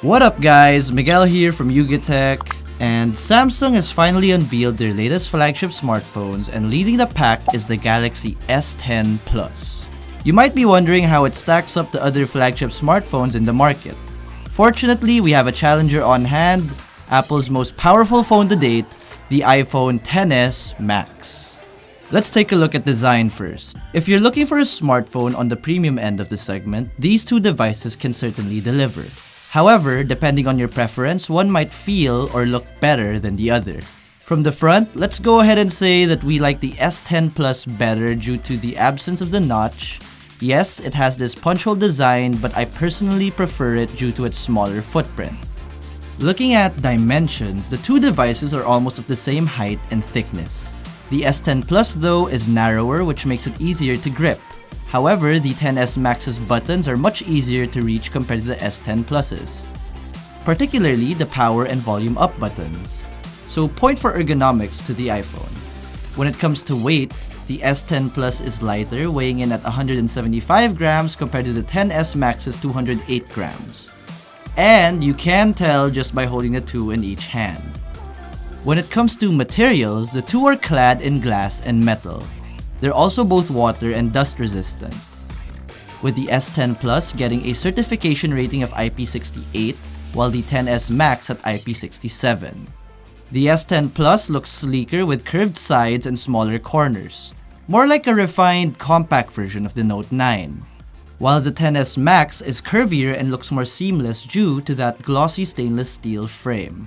What up guys, Miguel here from Yugatech, and Samsung has finally unveiled their latest flagship smartphones, and leading the pack is the Galaxy S10 Plus. You might be wondering how it stacks up to other flagship smartphones in the market. Fortunately, we have a challenger on hand, Apple's most powerful phone to date, the iPhone XS Max. Let's take a look at design first. If you're looking for a smartphone on the premium end of the segment, these two devices can certainly deliver. However, depending on your preference, one might feel or look better than the other. From the front, let's go ahead and say that we like the S10 Plus better due to the absence of the notch. Yes, it has this punch hole design, but I personally prefer it due to its smaller footprint. Looking at dimensions, the two devices are almost of the same height and thickness. The S10 Plus though is narrower, which makes it easier to grip. However, the XS Max's buttons are much easier to reach compared to the S10 Plus's, particularly the power and volume up buttons. So point for ergonomics to the iPhone. When it comes to weight, the S10 Plus is lighter, weighing in at 175 grams compared to the XS Max's 208 grams. And you can tell just by holding the two in each hand. When it comes to materials, the two are clad in glass and metal. They're also both water and dust resistant, with the S10 Plus getting a certification rating of IP68, while the XS Max at IP67. The S10 Plus looks sleeker with curved sides and smaller corners, more like a refined compact version of the Note 9, while the XS Max is curvier and looks more seamless due to that glossy stainless steel frame.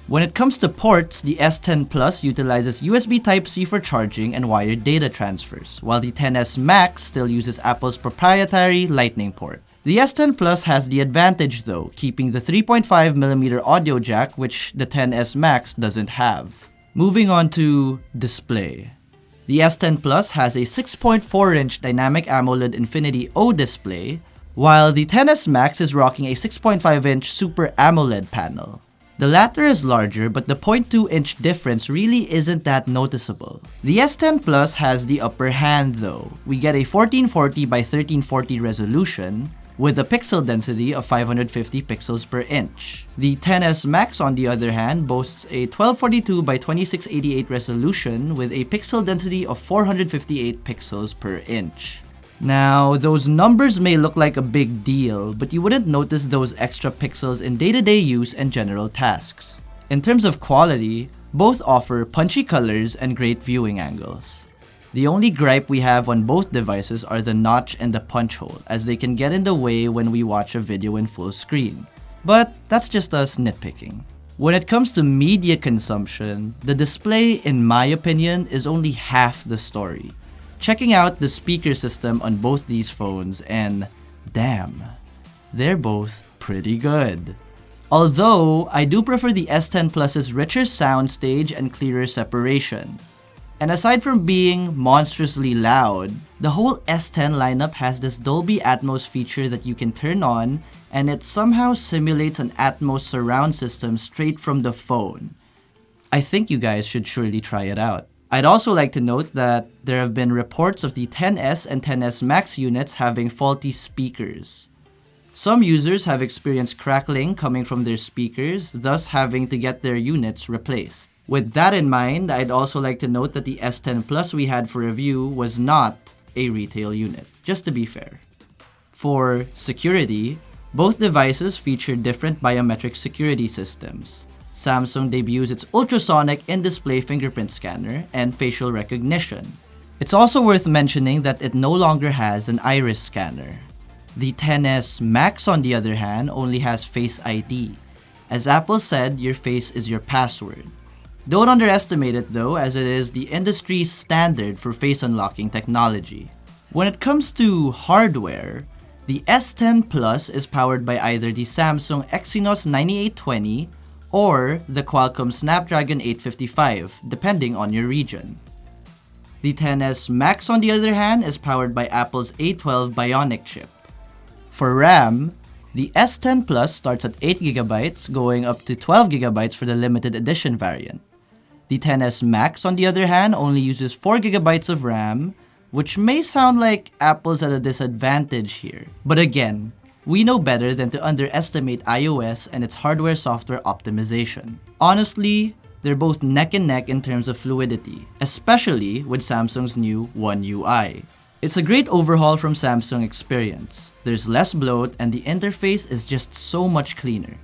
When it comes to ports, the S10 Plus utilizes USB Type-C for charging and wired data transfers, while the XS Max still uses Apple's proprietary Lightning port. The S10 Plus has the advantage though, keeping the 3.5mm audio jack, which the XS Max doesn't have. Moving on to display. The S10 Plus has a 6.4-inch Dynamic AMOLED Infinity O display, while the XS Max is rocking a 6.5-inch Super AMOLED panel. The latter is larger, but the 0.2-inch difference really isn't that noticeable. The S10 Plus has the upper hand though. We get a 1440 by 1340 resolution with a pixel density of 550 pixels per inch. The XS Max, on the other hand, boasts a 1242 by 2688 resolution with a pixel density of 458 pixels per inch. Now, those numbers may look like a big deal, but you wouldn't notice those extra pixels in day-to-day use and general tasks. In terms of quality, both offer punchy colors and great viewing angles. The only gripe we have on both devices are the notch and the punch hole, as they can get in the way when we watch a video in full screen. But that's just us nitpicking. When it comes to media consumption, the display, in my opinion, is only half the story. Checking out the speaker system on both these phones, and damn, they're both pretty good. Although, I do prefer the S10 Plus's richer soundstage and clearer separation. And aside from being monstrously loud, the whole S10 lineup has this Dolby Atmos feature that you can turn on, and it somehow simulates an Atmos surround system straight from the phone. I think you guys should surely try it out. I'd also like to note that there have been reports of the XS and XS Max units having faulty speakers. Some users have experienced crackling coming from their speakers, thus having to get their units replaced. With that in mind, I'd also like to note that the S10 Plus we had for review was not a retail unit, just to be fair. For security, both devices feature different biometric security systems. Samsung debuts its ultrasonic in-display fingerprint scanner and facial recognition. It's also worth mentioning that it no longer has an iris scanner. The XS Max, on the other hand, only has Face ID. As Apple said, your face is your password. Don't underestimate it though, as it is the industry standard for face unlocking technology. When it comes to hardware, the S10 Plus is powered by either the Samsung Exynos 9820 or the Qualcomm Snapdragon 855, depending on your region. The XS Max, on the other hand, is powered by Apple's A12 Bionic chip. For RAM, the S10 Plus starts at 8GB, going up to 12GB for the limited edition variant. The XS Max, on the other hand, only uses 4GB of RAM, which may sound like Apple's at a disadvantage here. But again, We know better than to underestimate iOS and its hardware-software optimization. Honestly, they're both neck and neck in terms of fluidity, especially with Samsung's new One UI. It's a great overhaul from Samsung experience. There's less bloat and the interface is just so much cleaner,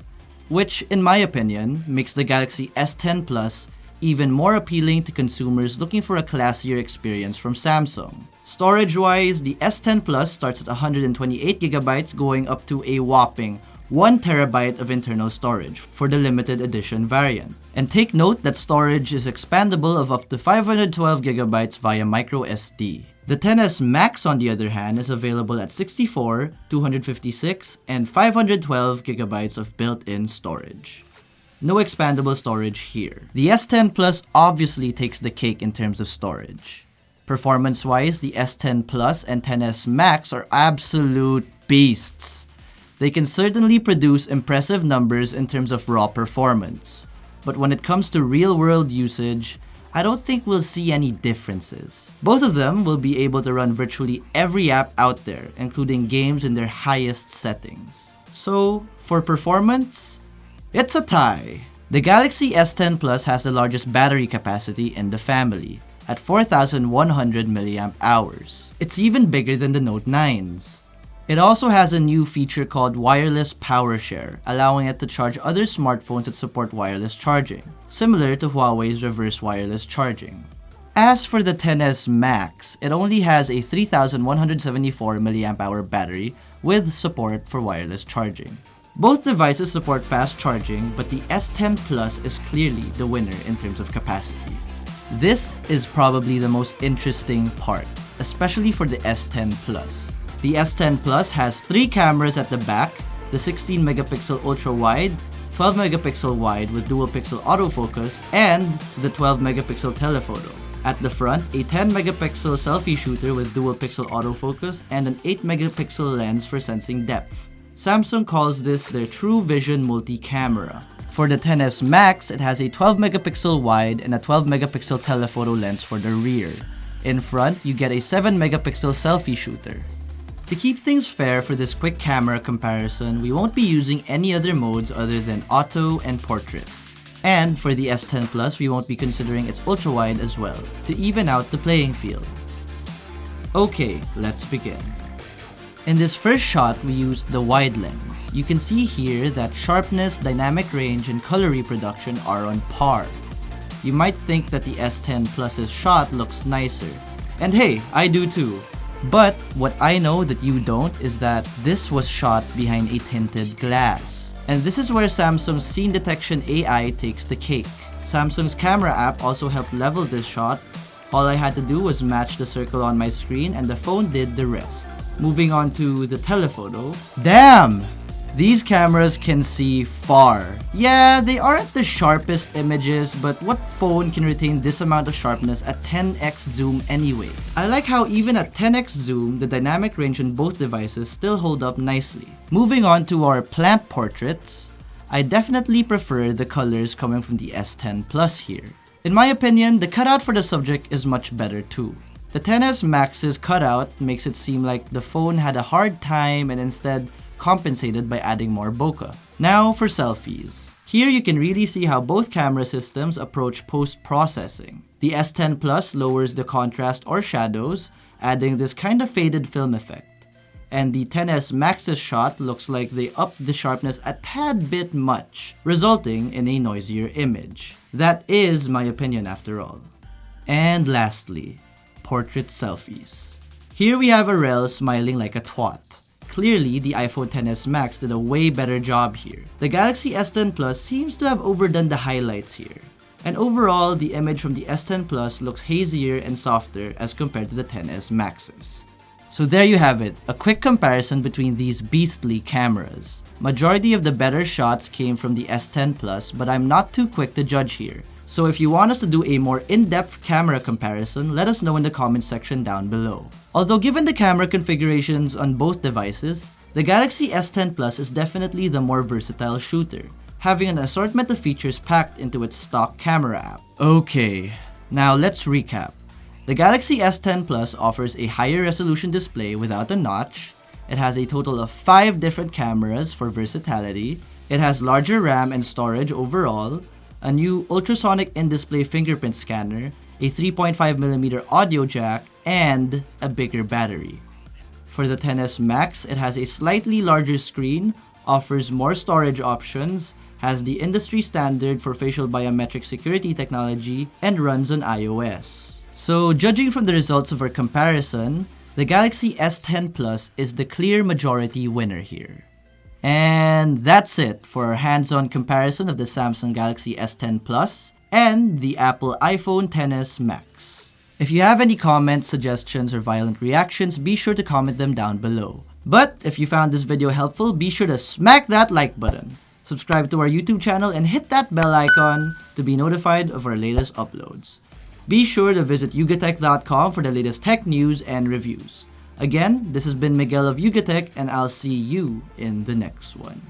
which, in my opinion, makes the Galaxy S10 Plus even more appealing to consumers looking for a classier experience from Samsung. Storage-wise, the S10 Plus starts at 128GB going up to a whopping 1TB of internal storage for the limited edition variant. And take note that storage is expandable of up to 512GB via microSD. The XS Max, on the other hand, is available at 64, 256, and 512GB of built-in storage. No expandable storage here. The S10 Plus obviously takes the cake in terms of storage. Performance-wise, the S10 Plus and XS Max are absolute beasts. They can certainly produce impressive numbers in terms of raw performance. But when it comes to real-world usage, I don't think we'll see any differences. Both of them will be able to run virtually every app out there, including games in their highest settings. So, for performance, it's a tie. The Galaxy S10 Plus has the largest battery capacity in the family, at 4,100 mAh. It's even bigger than the Note 9s. It also has a new feature called Wireless Power Share, allowing it to charge other smartphones that support wireless charging, similar to Huawei's reverse wireless charging. As for the XS Max, it only has a 3,174 mAh battery with support for wireless charging. Both devices support fast charging, but the S10 Plus is clearly the winner in terms of capacity. This is probably the most interesting part, especially for the S10 Plus. The S10 Plus has 3 cameras at the back, the 16MP ultra-wide, 12MP wide with dual-pixel autofocus, and the 12MP telephoto. At the front, a 10MP selfie shooter with dual-pixel autofocus and an 8MP lens for sensing depth. Samsung calls this their True Vision multi-camera. For the XS Max, it has a 12MP wide and a 12MP telephoto lens for the rear. In front, you get a 7MP selfie shooter. To keep things fair for this quick camera comparison, we won't be using any other modes other than auto and portrait. And for the S10 Plus, we won't be considering its ultra-wide as well, to even out the playing field. Okay, let's begin. In this first shot, we used the wide lens. You can see here that sharpness, dynamic range, and color reproduction are on par. You might think that the S10 Plus's shot looks nicer. And hey, I do too. But what I know that you don't is that this was shot behind a tinted glass. And this is where Samsung's scene detection AI takes the cake. Samsung's camera app also helped level this shot. All I had to do was match the circle on my screen and the phone did the rest. Moving on to the telephoto. Damn! These cameras can see far. Yeah, they aren't the sharpest images, but what phone can retain this amount of sharpness at 10x zoom anyway? I like how even at 10x zoom, the dynamic range on both devices still hold up nicely. Moving on to our plant portraits, I definitely prefer the colors coming from the S10 Plus here. In my opinion, the cutout for the subject is much better too. The XS Max's cutout makes it seem like the phone had a hard time and instead compensated by adding more bokeh. Now for selfies. Here you can really see how both camera systems approach post-processing. The S10 Plus lowers the contrast or shadows, adding this kind of faded film effect. And the XS Max's shot looks like they upped the sharpness a tad bit much, resulting in a noisier image. That is my opinion after all. And lastly, portrait selfies. Here we have Arel smiling like a twat. Clearly, the iPhone XS Max did a way better job here. The Galaxy S10 Plus seems to have overdone the highlights here. And overall, the image from the S10 Plus looks hazier and softer as compared to the XS Max's. So there you have it, a quick comparison between these beastly cameras. Majority of the better shots came from the S10 Plus, but I'm not too quick to judge here. So if you want us to do a more in-depth camera comparison, let us know in the comment section down below. Although given the camera configurations on both devices, the Galaxy S10 Plus is definitely the more versatile shooter, having an assortment of features packed into its stock camera app. Okay, now let's recap. The Galaxy S10 Plus offers a higher resolution display without a notch, It has a total of 5 different cameras for versatility. It has larger RAM and storage overall, a new ultrasonic in-display fingerprint scanner, a 3.5mm audio jack, and a bigger battery. For the XS Max, it has a slightly larger screen, offers more storage options, has the industry standard for facial biometric security technology, and runs on iOS. So, judging from the results of our comparison, the Galaxy S10 Plus is the clear majority winner here. And that's it for our hands-on comparison of the Samsung Galaxy S10 Plus and the Apple iPhone XS Max. If you have any comments, suggestions, or violent reactions, be sure to comment them down below. But if you found this video helpful, be sure to smack that like button, subscribe to our YouTube channel, and hit that bell icon to be notified of our latest uploads. Be sure to visit yugatech.com for the latest tech news and reviews. Again, this has been Miguel of Yugatech, and I'll see you in the next one.